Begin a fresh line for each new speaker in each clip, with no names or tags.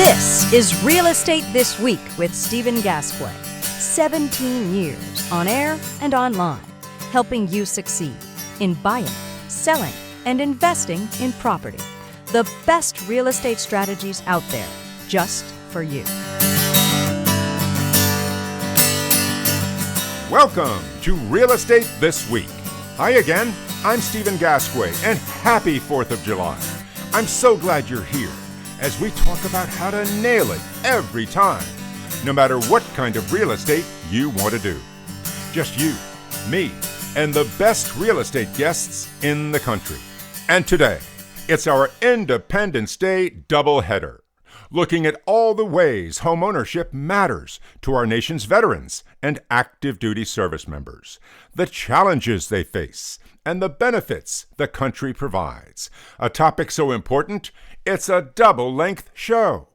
This is Real Estate This Week with Stephen Gasque. 17 years on air and online, helping you succeed in buying, selling, and investing in property. The best real estate strategies out there, just for you.
Welcome to Real Estate This Week. Hi again, I'm Stephen Gasque, and happy 4th of July. I'm so glad you're here as we talk about how to nail it every time, no matter what kind of real estate you want to do. Just you, me, and the best real estate guests in the country. And today, it's our Independence Day doubleheader, looking at all the ways homeownership matters to our nation's veterans and active duty service members, the challenges they face, and the benefits the country provides. A topic so important, it's a double-length show.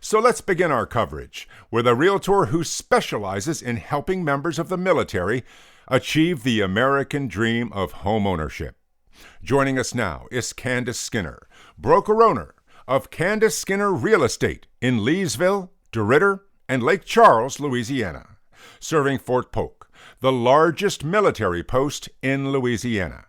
So let's begin our coverage with a realtor who specializes in helping members of the military achieve the American dream of homeownership. Joining us now is Candice Skinner, broker-owner of Candice Skinner Real Estate in Leesville, DeRidder, and Lake Charles, Louisiana, serving Fort Polk, the largest military post in Louisiana.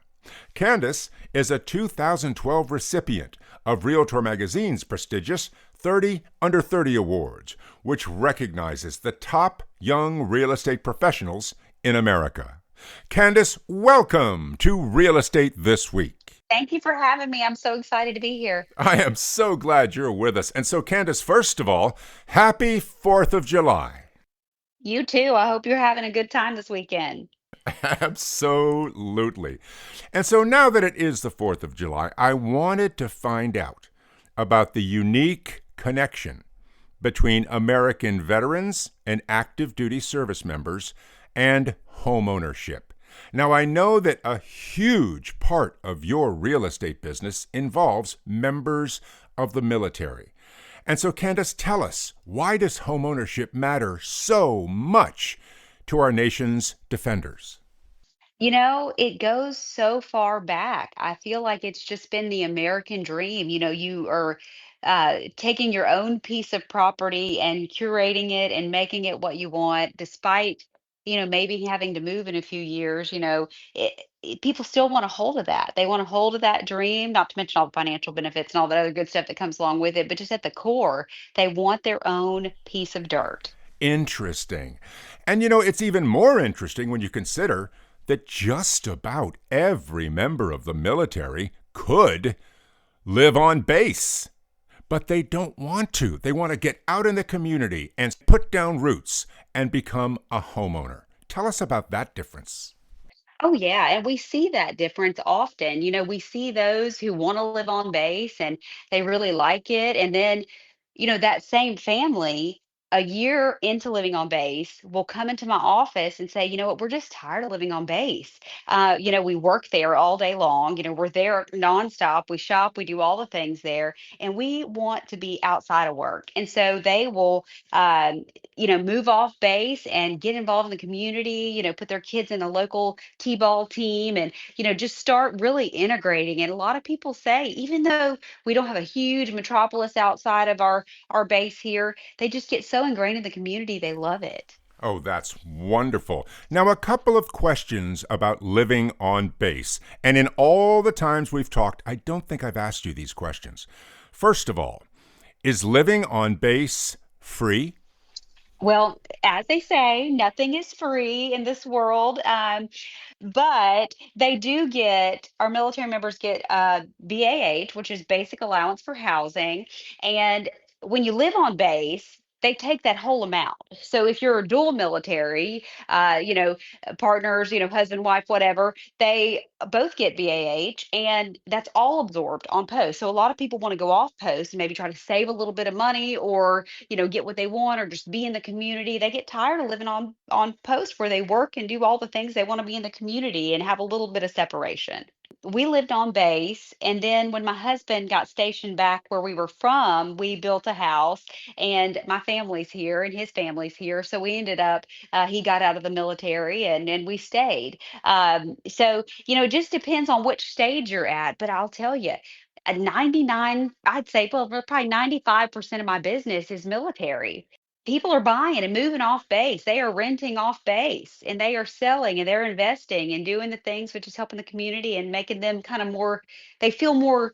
Candice is a 2012 recipient of Realtor Magazine's prestigious 30 Under 30 Awards, which recognizes the top young real estate professionals in America. Candice, welcome to Real Estate This Week.
Thank you for having me. I'm so excited to be here.
I am so glad you're with us. And so, Candice, first of all, happy 4th of July.
You too. I hope you're having a good time this weekend.
Absolutely. And so now that it is the 4th of July, I wanted to find out about the unique connection between American veterans and active duty service members and homeownership. Now, I know that a huge part of your real estate business involves members of the military. And so, Candice, tell us, why does homeownership matter so much to our nation's defenders?
You know, it goes so far back. I feel like it's just been the American dream. You are taking your own piece of property and curating it and making it what you want, despite, maybe having to move in a few years. People still want a hold of that. They want a hold of that dream, not to mention all the financial benefits and all the other good stuff that comes along with it. But just at the core, they want their own piece of dirt.
Interesting. And it's even more interesting when you consider that just about every member of the military could live on base. But they don't want to. They want to get out in the community and put down roots and become a homeowner. Tell us about that difference.
Oh, yeah. And we see that difference often. We see those who want to live on base and they really like it. And then, that same family, a year into living on base, will come into my office and say, you know what, we're just tired of living on base. We work there all day long. We're there nonstop. We shop, we do all the things there, and we want to be outside of work. And so they will, move off base and get involved in the community, put their kids in a local T-ball team and, just start really integrating. And a lot of people say, even though we don't have a huge metropolis outside of our base here, they just get so ingrained in the community, they love it.
Oh, that's wonderful. Now, a couple of questions about living on base. And in all the times we've talked, I don't think I've asked you these questions. First of all, is living on base free?
Well, as they say, nothing is free in this world. But they do get, our military members get BAH, which is basic allowance for housing. And when you live on base, they take that whole amount. So if you're a dual military, partners, husband, wife, whatever, they both get BAH, and that's all absorbed on post. So a lot of people want to go off post and maybe try to save a little bit of money, or get what they want, or just be in the community. They get tired of living on post where they work and do all the things. They want to be in the community and have a little bit of separation. We lived on base, and then when my husband got stationed back where we were from, we built a house, and my family's here and his family's here, so we ended up, he got out of the military, and we stayed. So it just depends on which stage you're at, but I'll tell you, I'd say, well, probably 95% of my business is military. People are buying and moving off base. They are renting off base and they are selling and they're investing and doing the things which is helping the community and making them kind of more, they feel more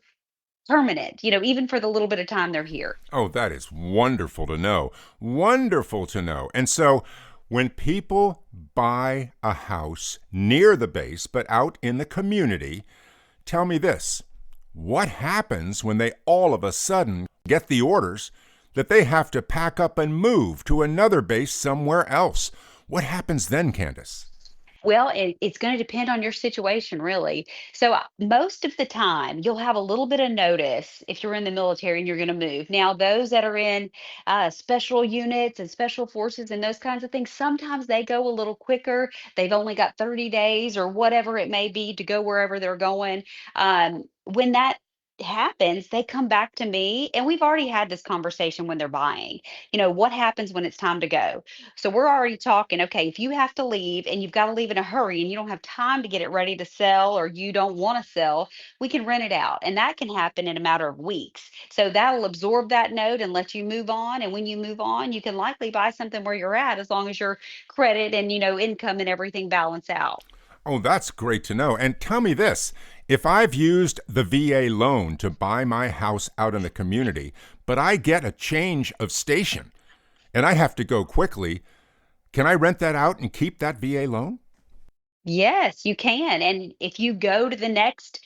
permanent, even for the little bit of time they're here.
Oh, that is wonderful to know. Wonderful to know. And so when people buy a house near the base but out in the community, tell me this. What happens when they all of a sudden get the orders that they have to pack up and move to another base somewhere else? What happens then, Candice?
Well, it's going to depend on your situation, really. So, most of the time, you'll have a little bit of notice if you're in the military and you're going to move. Now, those that are in special units and special forces and those kinds of things, sometimes they go a little quicker. They've only got 30 days or whatever it may be to go wherever they're going. When that happens, they come back to me, and we've already had this conversation when they're buying. What happens when it's time to go? So we're already talking, okay, if you have to leave and you've got to leave in a hurry and you don't have time to get it ready to sell or you don't want to sell, we can rent it out. And that can happen in a matter of weeks. So that'll absorb that note and let you move on. And when you move on, you can likely buy something where you're at as long as your credit and, income and everything balance out.
Oh, that's great to know. And tell me this. If I've used the VA loan to buy my house out in the community, but I get a change of station and I have to go quickly, can I rent that out and keep that VA loan?
Yes, you can. And if you go to the next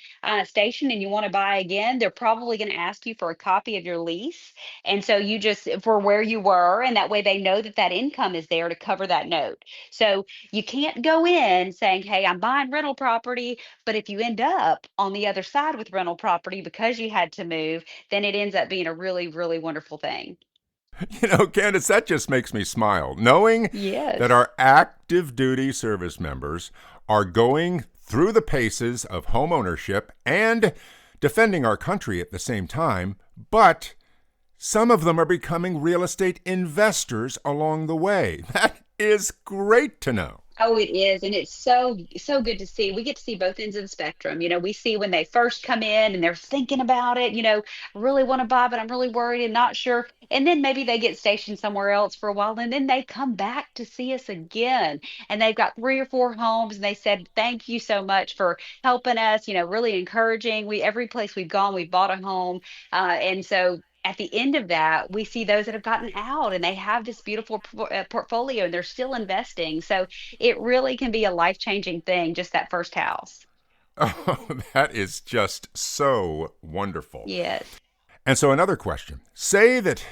station and you want to buy again, they're probably going to ask you for a copy of your lease. And so you just, for where you were, and that way they know that that income is there to cover that note. So you can't go in saying, hey, I'm buying rental property. But if you end up on the other side with rental property because you had to move, then it ends up being a really, really wonderful thing.
Candace, that just makes me smile, knowing that
Yes.
our active duty service members are going through the paces of home ownership and defending our country at the same time, but some of them are becoming real estate investors along the way. That is great to know.
Oh, it is. And it's so good to see. We get to see both ends of the spectrum. We see when they first come in and they're thinking about it, I really want to buy, but I'm really worried and not sure. And then maybe they get stationed somewhere else for a while and then they come back to see us again. And they've got 3 or 4 homes and they said, thank you so much for helping us, really encouraging. Every place we've gone, we've bought a home. And so at the end of that, we see those that have gotten out and they have this beautiful portfolio and they're still investing. So it really can be a life-changing thing, just that first house.
Oh, that is just so wonderful.
Yes.
And so, another question. Say that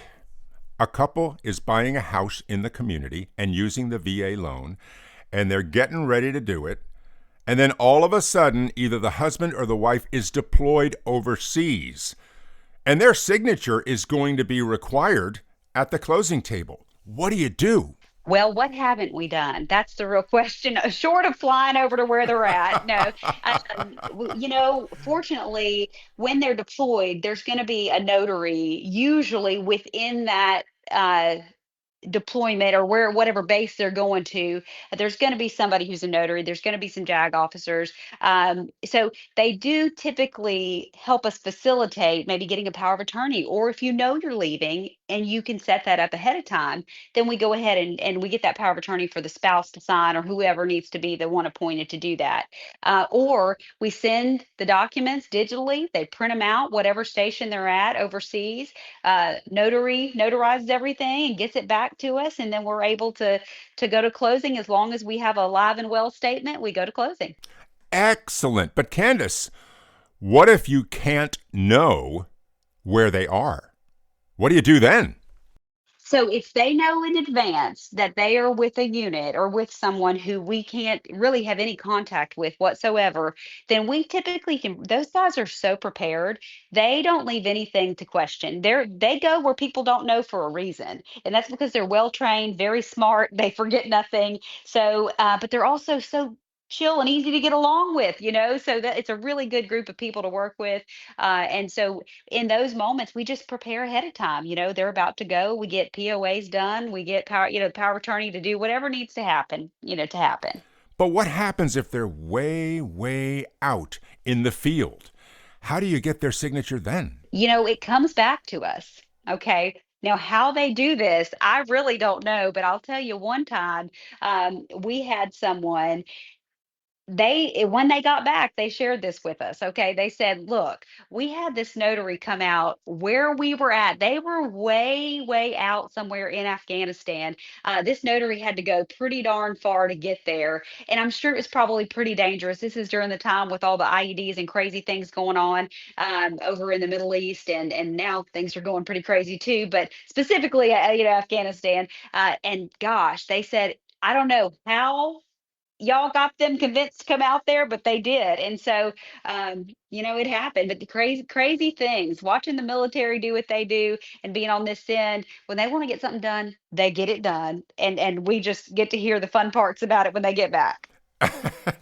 a couple is buying a house in the community and using the VA loan, and they're getting ready to do it. And then all of a sudden, either the husband or the wife is deployed overseas, and their signature is going to be required at the closing table. What do you do?
Well, what haven't we done? That's the real question. Short of flying over to where they're at, no. Fortunately, when they're deployed, there's going to be a notary usually within that deployment or whatever base they're going to. There's going to be somebody who's a notary. There's going to be some JAG officers. So they do typically help us facilitate maybe getting a power of attorney, or if you know you're leaving and you can set that up ahead of time, then we go ahead and we get that power of attorney for the spouse to sign or whoever needs to be the one appointed to do that. Or we send the documents digitally. They print them out, whatever station they're at overseas. Notary notarizes everything and gets it back to us, and then we're able to go to closing. As long as we have a live and well statement, we go to closing.
Excellent. But Candace, what if you can't know where they are? What do you do then?
So if they know in advance that they are with a unit or with someone who we can't really have any contact with whatsoever, then we typically can. Those guys are so prepared. They don't leave anything to question. They go where people don't know for a reason, and that's because they're well trained, very smart. They forget nothing. So, but they're also so chill and easy to get along with, so that it's a really good group of people to work with. And so in those moments, we just prepare ahead of time. They're about to go. We get POAs done. We get power of attorney to do whatever needs to happen, to happen.
But what happens if they're way, way out in the field? how do you get their signature then?
It comes back to us. Okay. Now, how they do this, I really don't know, but I'll tell you one time, we had someone when they got back, they shared this with us. Okay, they said, look, we had this notary come out where we were at. They were way out somewhere in Afghanistan. This notary had to go pretty darn far to get there, and I'm sure it was probably pretty dangerous. This is during the time with all the IEDs and crazy things going on over in the Middle East, and now things are going pretty crazy too, but specifically Afghanistan. And gosh, they said, I don't know how y'all got them convinced to come out there, but they did. And so, it happened. But the crazy things, watching the military do what they do and being on this end, when they want to get something done, they get it done. And we just get to hear the fun parts about it when they get back.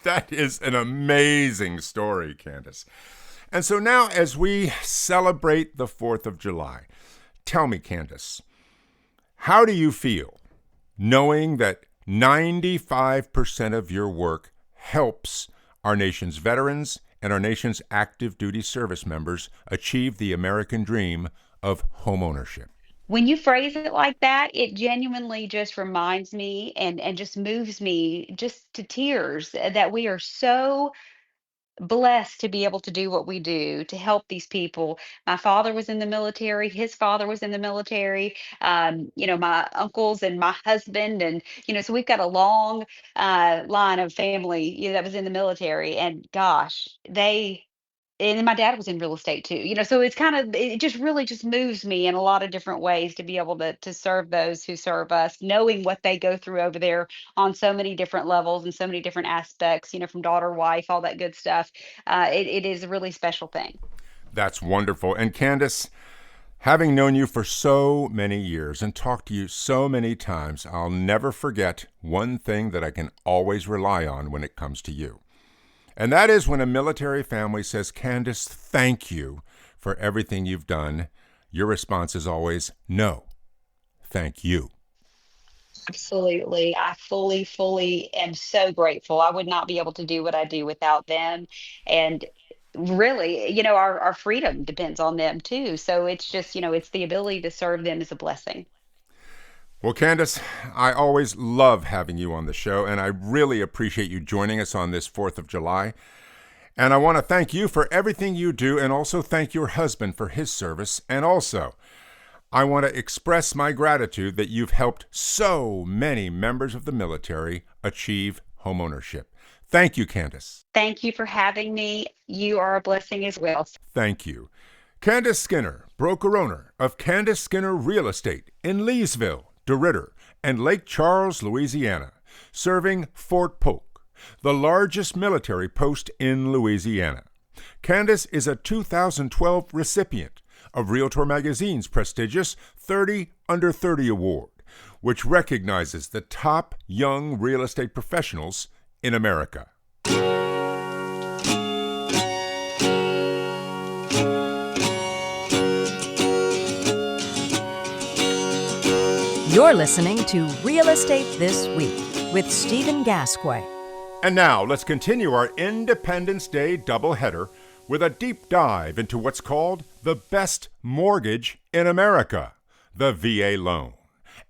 That is an amazing story, Candice. And so now, as we celebrate the 4th of July, tell me, Candice, how do you feel knowing that 95% of your work helps our nation's veterans and our nation's active duty service members achieve the American dream of homeownership?
When you phrase it like that, it genuinely just reminds me and just moves me just to tears that we are so blessed to be able to do what we do to help these people. My father was in the military, his father was in the military, my uncles and my husband. And, so we've got a long line of family, that was in the military. And gosh, and then my dad was in real estate too, so it just really just moves me in a lot of different ways to be able to serve those who serve us, knowing what they go through over there on so many different levels and so many different aspects, from daughter, wife, all that good stuff. It is a really special thing.
That's wonderful. And Candice, having known you for so many years and talked to you so many times, I'll never forget one thing that I can always rely on when it comes to you. And that is when a military family says, Candice, thank you for everything you've done. Your response is always, no, thank you.
Absolutely. I fully am so grateful. I would not be able to do what I do without them. And really, our freedom depends on them too. So it's just, it's the ability to serve them is a blessing.
Well, Candice, I always love having you on the show, and I really appreciate you joining us on this 4th of July. And I want to thank you for everything you do, and also thank your husband for his service. And also, I want to express my gratitude that you've helped so many members of the military achieve homeownership. Thank you, Candice.
Thank you for having me. You are a blessing as well.
Thank you. Candice Skinner, broker owner of Candice Skinner Real Estate in Leesville, DeRidder, and Lake Charles, Louisiana, serving Fort Polk, the largest military post in Louisiana. Candice is a 2012 recipient of Realtor Magazine's prestigious 30 Under 30 Award, which recognizes the top young real estate professionals in America.
You're listening to Real Estate This Week with Stephen Gasque.
And now let's continue our Independence Day doubleheader with a deep dive into what's called the best mortgage in America, the VA loan,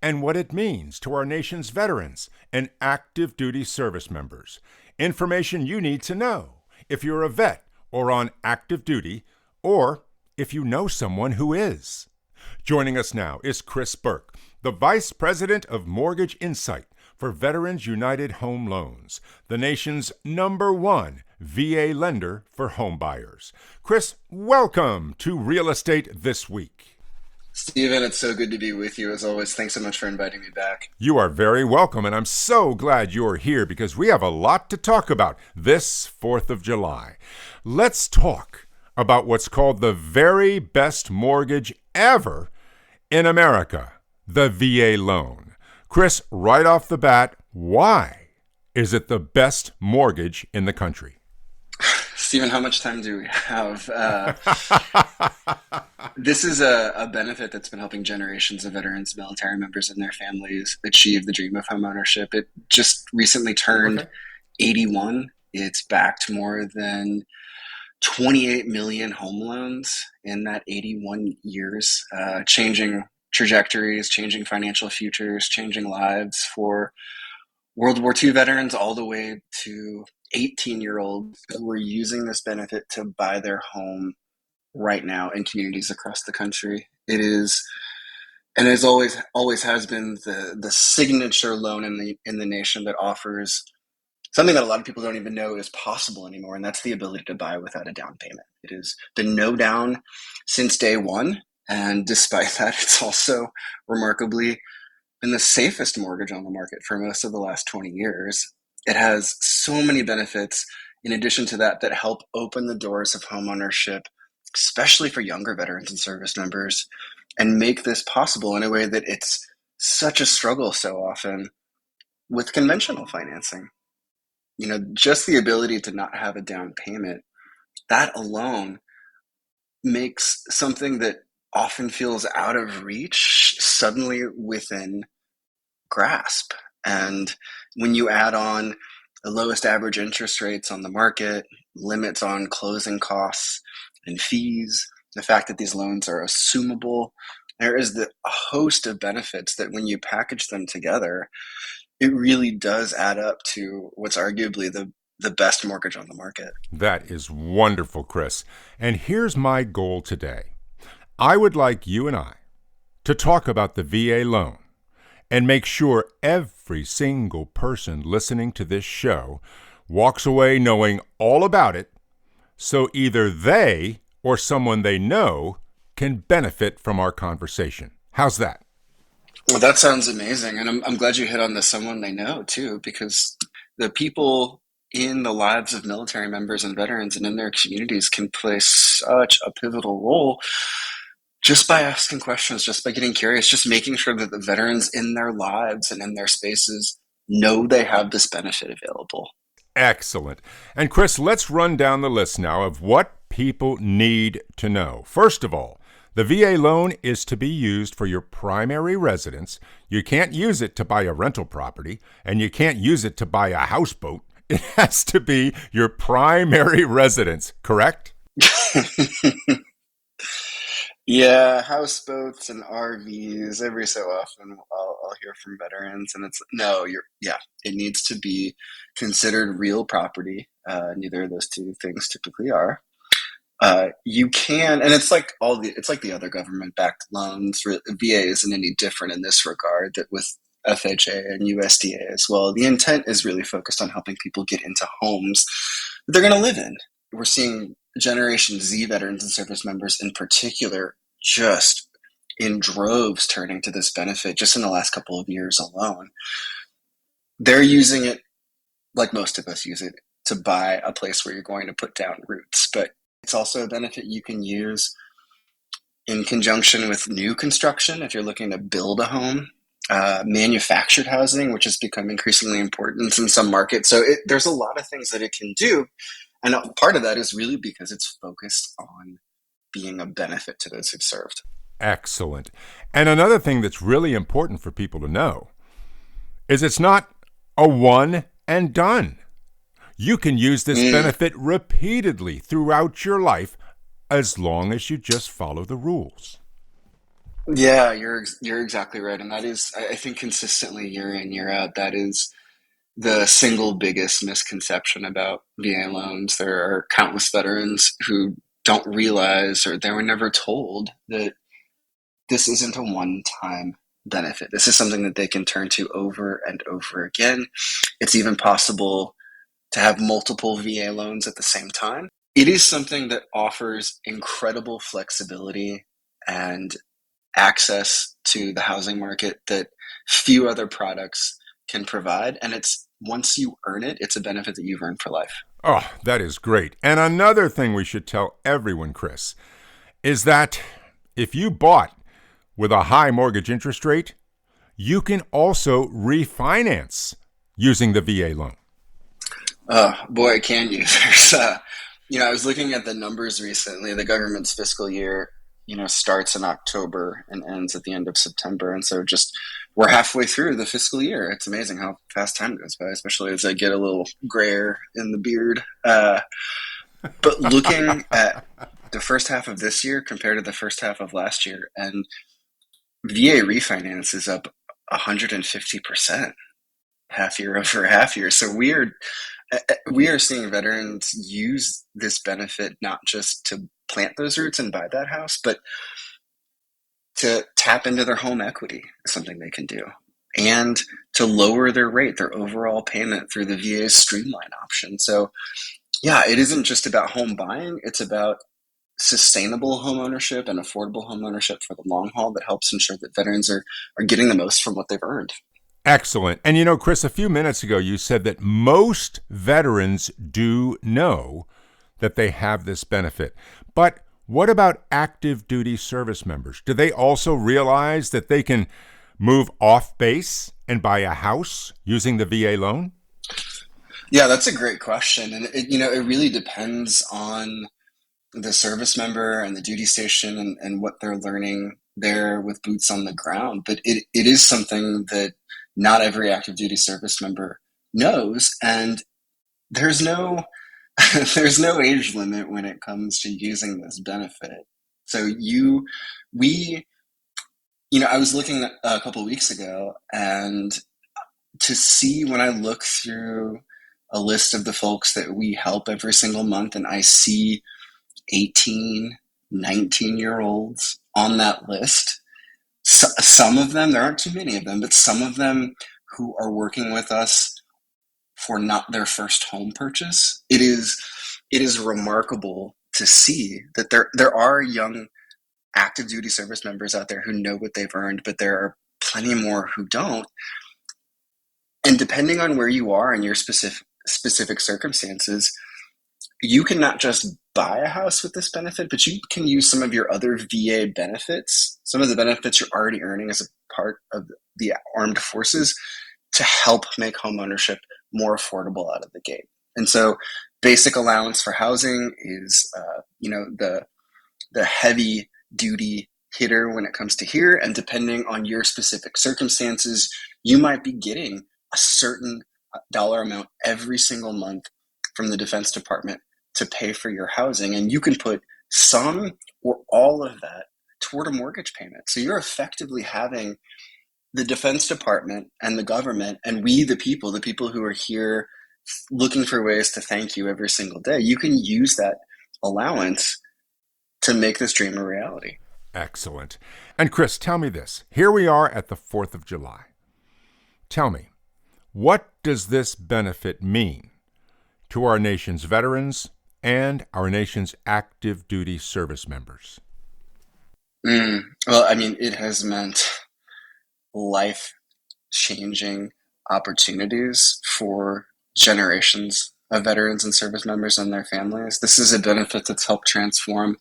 and what it means to our nation's veterans and active duty service members. Information you need to know if you're a vet or on active duty, or if you know someone who is. Joining us now is Chris Birk, the Vice President of Mortgage Insight for Veterans United Home Loans, the nation's #1 VA lender for home buyers. Chris, welcome to Real Estate This Week.
Stephen, it's so good to be with you as always. Thanks so much for inviting me back.
You are very welcome, and I'm so glad you're here because we have a lot to talk about this 4th of July. Let's talk about what's called the very best mortgage ever in America, the VA loan. Chris, right off the bat, why is it the best mortgage in the country?
Stephen, how much time do we have? This is a benefit that's been helping generations of veterans, military members, and their families achieve the dream of homeownership. It just recently turned 81. It's backed more than 28 million home loans in that 81 years, changing trajectories, changing financial futures, changing lives for World War II veterans all the way to 18-year-olds who are using this benefit to buy their home right now in communities across the country. It is, and as always has been, the signature loan in the nation that offers something that a lot of people don't even know is possible anymore, and that's the ability to buy without a down payment. It has been no down since day one, and despite that, it's also remarkably been the safest mortgage on the market for most of the last 20 years. It has so many benefits in addition to that that help open the doors of homeownership, especially for younger veterans and service members, and make this possible in a way that it's such a struggle so often with conventional financing. Just the ability to not have a down payment, that alone makes something that often feels out of reach suddenly within grasp. And when you add on the lowest average interest rates on the market, limits on closing costs and fees, the fact that these loans are assumable, there is a host of benefits that when you package them together, it really does add up to what's arguably the best mortgage on the market.
That is wonderful, Chris. And here's my goal today. I would like you and I to talk about the VA loan and make sure every single person listening to this show walks away knowing all about it, so either they or someone they know can benefit from our conversation. How's that?
Well, that sounds amazing. And I'm glad you hit on the someone they know, too, because the people in the lives of military members and veterans and in their communities can play such a pivotal role just by asking questions, just by getting curious, just making sure that the veterans in their lives and in their spaces know they have this benefit available.
Excellent. And Chris, let's run down the list now of what people need to know. First of all, the VA loan is to be used for your primary residence. You can't use it to buy a rental property, and you can't use it to buy a houseboat. It has to be your primary residence, correct?
Yeah, houseboats and RVs. Every so often, I'll hear from veterans, and it's no. It needs to be considered real property. Neither of those two things typically are. You can, and it's like the other government-backed loans. VA isn't any different in this regard. That with FHA and USDA as well, the intent is really focused on helping people get into homes that they're going to live in. We're seeing Generation Z veterans and service members in particular just in droves turning to this benefit just in the last couple of years alone. They're using it like most of us use it to buy a place where you're going to put down roots, but it's also a benefit you can use in conjunction with new construction if you're looking to build a home, manufactured housing, which has become increasingly important in some markets. So there's a lot of things that it can do. And part of that is really because it's focused on being a benefit to those who've served.
Excellent. And another thing that's really important for people to know is it's not a one and done. You can use this benefit repeatedly throughout your life as long as you just follow the rules.
Yeah, you're exactly right. And that is, I think, consistently year in, year out, that is the single biggest misconception about VA loans. There are countless veterans who don't realize, or they were never told, that this isn't a one-time benefit. This is something that they can turn to over and over again. It's even possible to have multiple VA loans at the same time. It is something that offers incredible flexibility and access to the housing market that few other products can provide. And it's once you earn it, it's a benefit that you've earned for life.
Oh, that is great. And another thing we should tell everyone, Chris, is that if you bought with a high mortgage interest rate, you can also refinance using the VA loan.
Boy, can you. I was looking at the numbers recently. The government's fiscal year, starts in October and ends at the end of September. And so we're halfway through the fiscal year. It's amazing how fast time goes by, especially as I get a little grayer in the beard. But looking at the first half of this year compared to the first half of last year, and VA refinance is up 150% half year over half year. So we are seeing veterans use this benefit not just to plant those roots and buy that house, but to tap into their home equity is something they can do, and to lower their rate, their overall payment through the VA's streamline option. So yeah, it isn't just about home buying, it's about sustainable home ownership and affordable home ownership for the long haul that helps ensure that veterans are getting the most from what they've earned.
Excellent. And Chris, a few minutes ago, you said that most veterans do know that they have this benefit. But what about active duty service members? Do they also realize that they can move off base and buy a house using the VA loan?
Yeah, that's a great question. And it really depends on the service member and the duty station and what they're learning there with boots on the ground. But it is something that not every active duty service member knows. And there's no there's no age limit when it comes to using this benefit. So I was looking a couple of weeks ago, and to see, when I look through a list of the folks that we help every single month, and I see 18, 19-year-olds on that list, some of them, there aren't too many of them, but some of them who are working with us for not their first home purchase, it is remarkable to see that there are young active duty service members out there who know what they've earned, but there are plenty more who don't. And depending on where you are in your specific circumstances, you can not just buy a house with this benefit, but you can use some of your other VA benefits, some of the benefits you're already earning as a part of the armed forces, to help make homeownership more affordable out of the gate. And so basic allowance for housing is the heavy duty hitter when it comes to here. And depending on your specific circumstances, you might be getting a certain dollar amount every single month from the Defense Department to pay for your housing. And you can put some or all of that toward a mortgage payment. So you're effectively having the Defense Department and the government, and we, the people who are here looking for ways to thank you every single day, you can use that allowance to make this dream a reality.
Excellent. And Chris, tell me this. Here we are at the 4th of July. Tell me, what does this benefit mean to our nation's veterans and our nation's active duty service members?
Well, it has meant life-changing opportunities for generations of veterans and service members and their families. This is a benefit that's helped transform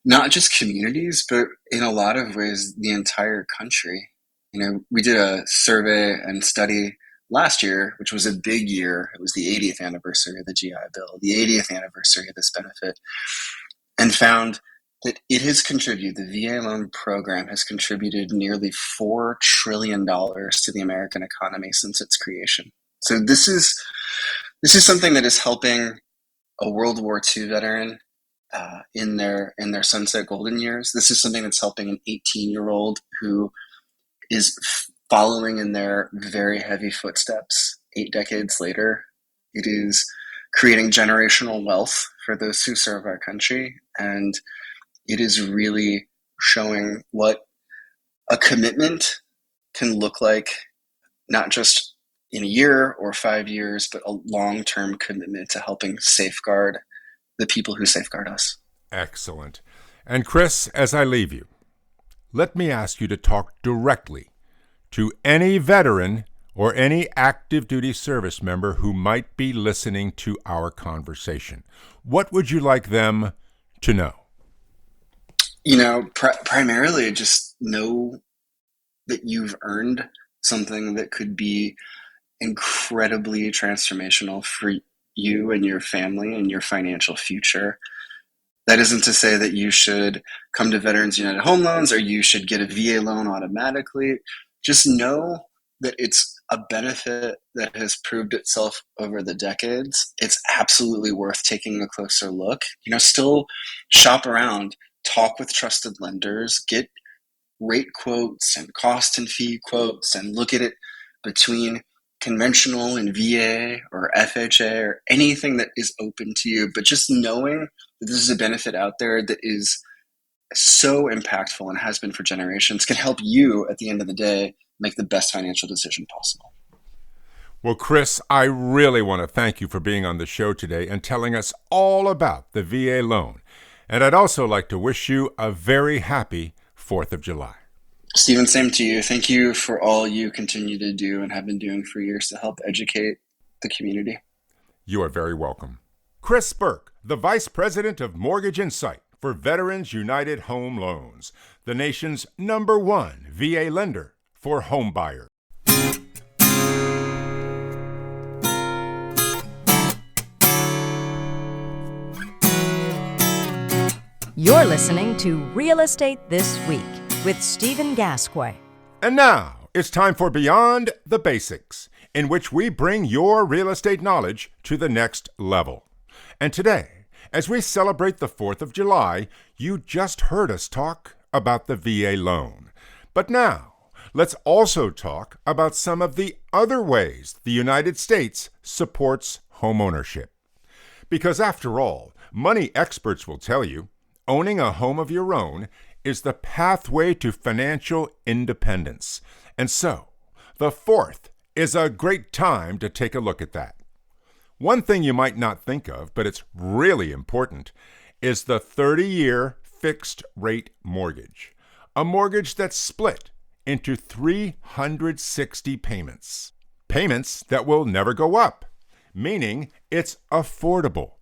not just communities, but in a lot of ways, the entire country. We did a survey and study last year, which was a big year. It was the 80th anniversary of the GI Bill, the 80th anniversary of this benefit, and found that it has contributed, the VA loan program has contributed nearly $4 trillion to the American economy since its creation. So this is something that is helping a World War II veteran in their sunset golden years. This is something that's helping an 18-year-old who is following in their very heavy footsteps 8 decades later. It is creating generational wealth for those who serve our country, and it is really showing what a commitment can look like, not just in a year or 5 years, but a long-term commitment to helping safeguard the people who safeguard us.
Excellent. And Chris, as I leave you, let me ask you to talk directly to any veteran or any active duty service member who might be listening to our conversation. What would you like them to know?
Primarily just know that you've earned something that could be incredibly transformational for you and your family and your financial future. That isn't to say that you should come to Veterans United Home Loans or you should get a VA loan automatically. Just know that it's a benefit that has proved itself over the decades, it's absolutely worth taking a closer look. Still shop around, talk with trusted lenders, get rate quotes and cost and fee quotes, and look at it between conventional and VA or FHA or anything that is open to you. But just knowing that this is a benefit out there that is so impactful and has been for generations can help you at the end of the day make the best financial decision possible.
Well, Chris, I really want to thank you for being on the show today and telling us all about the VA loan. And I'd also like to wish you a very happy 4th of July.
Stephen, same to you. Thank you for all you continue to do and have been doing for years to help educate the community.
You are very welcome. Chris Birk, the Vice President of Mortgage Insight for Veterans United Home Loans, the nation's #1 VA lender for home buyers.
You're listening to Real Estate This Week with Stephen Gasque.
And now it's time for Beyond the Basics, in which we bring your real estate knowledge to the next level. And today, as we celebrate the 4th of July, you just heard us talk about the VA loan. But now, let's also talk about some of the other ways the United States supports homeownership. Because after all, money experts will tell you, owning a home of your own is the pathway to financial independence. And so, the 4th is a great time to take a look at that. One thing you might not think of, but it's really important, is the 30-year fixed-rate mortgage. A mortgage that's split into 360 payments. Payments that will never go up, meaning it's affordable.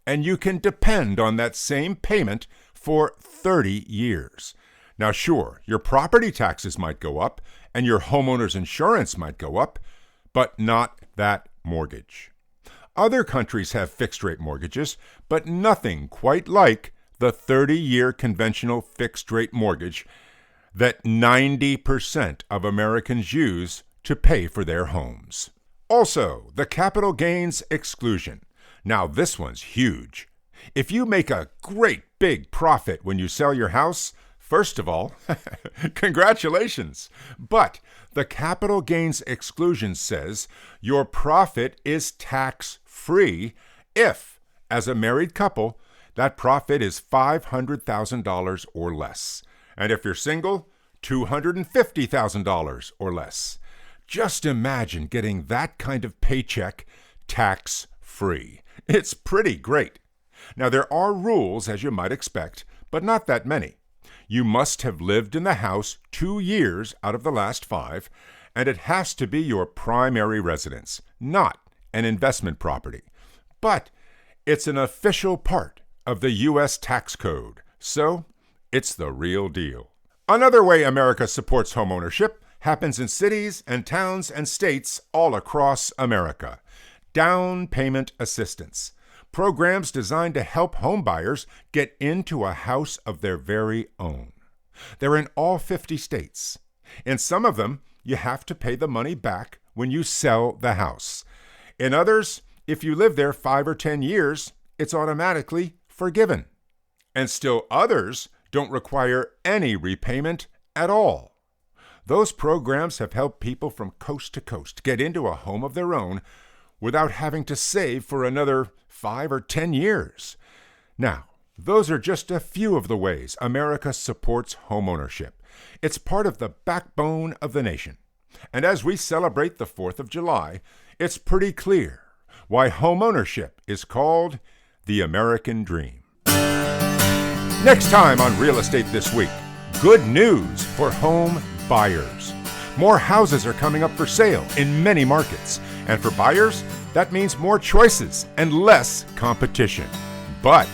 And you can depend on that same payment for 30 years. Now, sure, your property taxes might go up and your homeowner's insurance might go up, but not that mortgage. Other countries have fixed-rate mortgages, but nothing quite like the 30-year conventional fixed-rate mortgage that 90% of Americans use to pay for their homes. Also, the capital gains exclusion. Now, this one's huge. If you make a great big profit when you sell your house, first of all, congratulations. But the capital gains exclusion says your profit is tax-free if, as a married couple, that profit is $500,000 or less. And if you're single, $250,000 or less. Just imagine getting that kind of paycheck tax-free. It's pretty great. Now, there are rules, as you might expect, but not that many. You must have lived in the house 2 years out of the last 5, and it has to be your primary residence, not an investment property. But it's an official part of the U.S. tax code, so it's the real deal. Another way America supports homeownership happens in cities and towns and states all across America. Down payment assistance. Programs designed to help homebuyers get into a house of their very own. They're in all 50 states. In some of them, you have to pay the money back when you sell the house. In others, if you live there 5 or 10 years, it's automatically forgiven. And still others don't require any repayment at all. Those programs have helped people from coast to coast get into a home of their own without having to save for another 5 or 10 years. Now, those are just a few of the ways America supports homeownership. It's part of the backbone of the nation. And as we celebrate the 4th of July, it's pretty clear why homeownership is called the American dream. Next time on Real Estate This Week, good news for home buyers. More houses are coming up for sale in many markets. And for buyers, that means more choices and less competition. But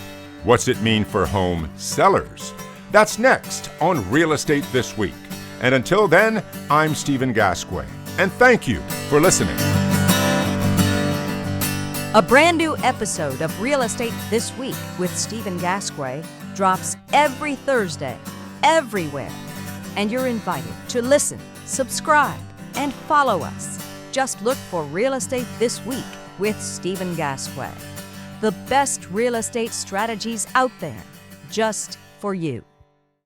what's it mean for home sellers? That's next on Real Estate This Week. And until then, I'm Stephen Gasque, and thank you for listening.
A brand new episode of Real Estate This Week with Stephen Gasque drops every Thursday, everywhere. And you're invited to listen, subscribe, and follow us. Just look for Real Estate This Week with Stephen Gasque. The best real estate strategies out there, just for you.